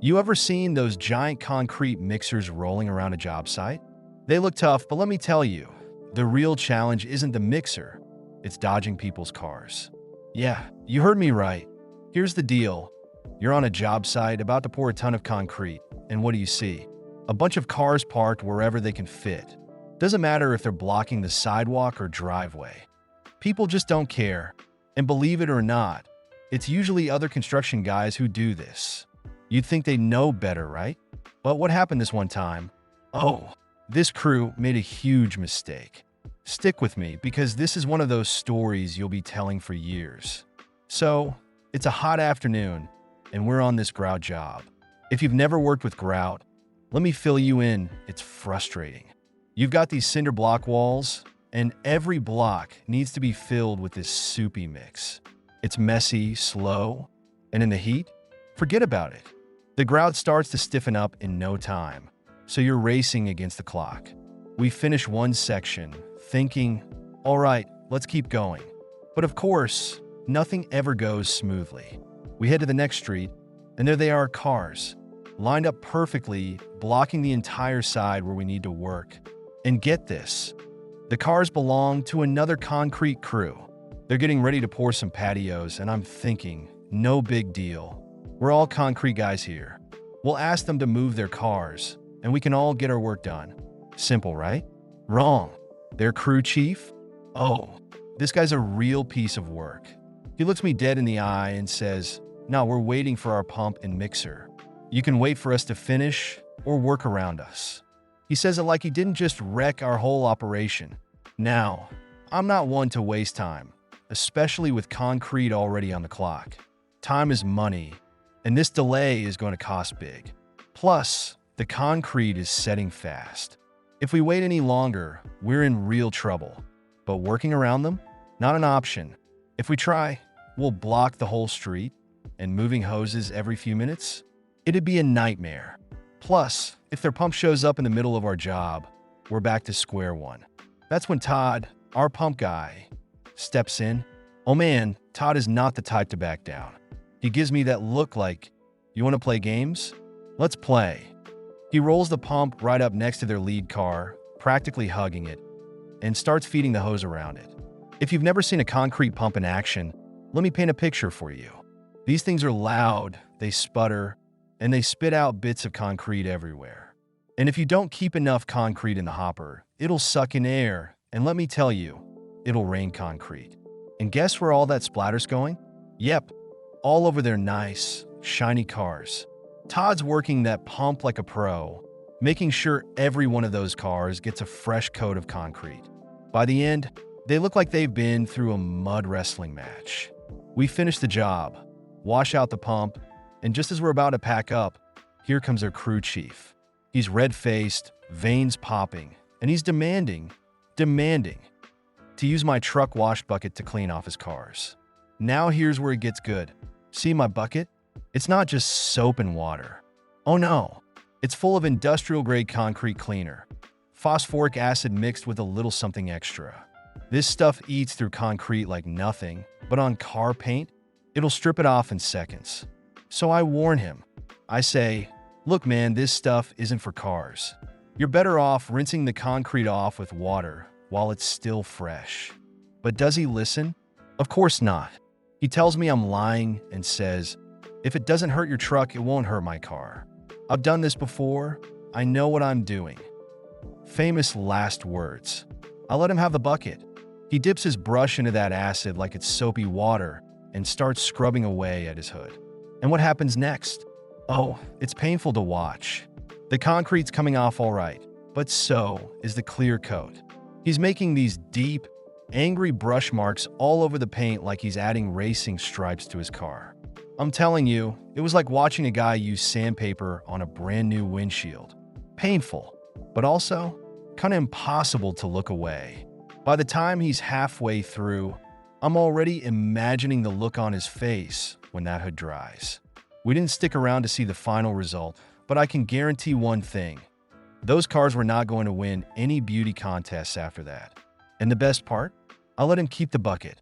You ever seen those giant concrete mixers rolling around a job site? They look tough, but let me tell you, the real challenge isn't the mixer, it's dodging people's cars. Yeah, you heard me right. Here's the deal. You're on a job site about to pour a ton of concrete, and what do you see? A bunch of cars parked wherever they can fit. Doesn't matter if they're blocking the sidewalk or driveway. People just don't care. And believe it or not, it's usually other construction guys who do this. You'd think they know better, right? But what happened this one time? Oh, this crew made a huge mistake. Stick with me because this is one of those stories you'll be telling for years. So, it's a hot afternoon, and we're on this grout job. If you've never worked with grout, let me fill you in, it's frustrating. You've got these cinder block walls, and every block needs to be filled with this soupy mix. It's messy, slow, and in the heat, forget about it. The grout starts to stiffen up in no time, so you're racing against the clock. We finish one section, thinking, all right, let's keep going. But of course, nothing ever goes smoothly. We head to the next street, and there they are, cars, lined up perfectly, blocking the entire side where we need to work. And get this, the cars belong to another concrete crew. They're getting ready to pour some patios, and I'm thinking, no big deal. We're all concrete guys here. We'll ask them to move their cars, and we can all get our work done. Simple, right? Wrong. Their crew chief? Oh, this guy's a real piece of work. He looks me dead in the eye and says, no, we're waiting for our pump and mixer. You can wait for us to finish or work around us. He says it like he didn't just wreck our whole operation. Now, I'm not one to waste time, especially with concrete already on the clock. Time is money, and this delay is going to cost big. Plus, the concrete is setting fast. If we wait any longer, we're in real trouble. But working around them? Not an option. If we try, we'll block the whole street, and moving hoses every few minutes? It'd be a nightmare. Plus, if their pump shows up in the middle of our job, we're back to square one. That's when Todd, our pump guy, steps in. Oh man, Todd is not the type to back down. He gives me that look like, you want to play games? Let's play. He rolls the pump right up next to their lead car, practically hugging it, and starts feeding the hose around it. If you've never seen a concrete pump in action, let me paint a picture for you. These things are loud, they sputter, and they spit out bits of concrete everywhere. And if you don't keep enough concrete in the hopper, it'll suck in air, and let me tell you, it'll rain concrete. And guess where all that splatter's going? Yep, all over their nice, shiny cars. Todd's working that pump like a pro, making sure every one of those cars gets a fresh coat of concrete. By the end, they look like they've been through a mud wrestling match. We finish the job, wash out the pump, and just as we're about to pack up, here comes our crew chief. He's red-faced, veins popping, and he's demanding to use my truck wash bucket to clean off his cars. Now here's where it gets good. See my bucket? It's not just soap and water. Oh no, it's full of industrial-grade concrete cleaner. Phosphoric acid mixed with a little something extra. This stuff eats through concrete like nothing, but on car paint, it'll strip it off in seconds. So I warn him. I say, look man, this stuff isn't for cars. You're better off rinsing the concrete off with water while it's still fresh. But does he listen? Of course not. He tells me I'm lying and says, if it doesn't hurt your truck, it won't hurt my car. I've done this before. I know what I'm doing. Famous last words. I let him have the bucket. He dips his brush into that acid like it's soapy water and starts scrubbing away at his hood. And what happens next? Oh, it's painful to watch. The concrete's coming off all right, but so is the clear coat. He's making these deep, angry brush marks all over the paint like he's adding racing stripes to his car. I'm telling you, it was like watching a guy use sandpaper on a brand new windshield. Painful, but also kind of impossible to look away. By the time he's halfway through, I'm already imagining the look on his face when that hood dries. We didn't stick around to see the final result, but I can guarantee one thing. Those cars were not going to win any beauty contests after that. And the best part? I let him keep the bucket.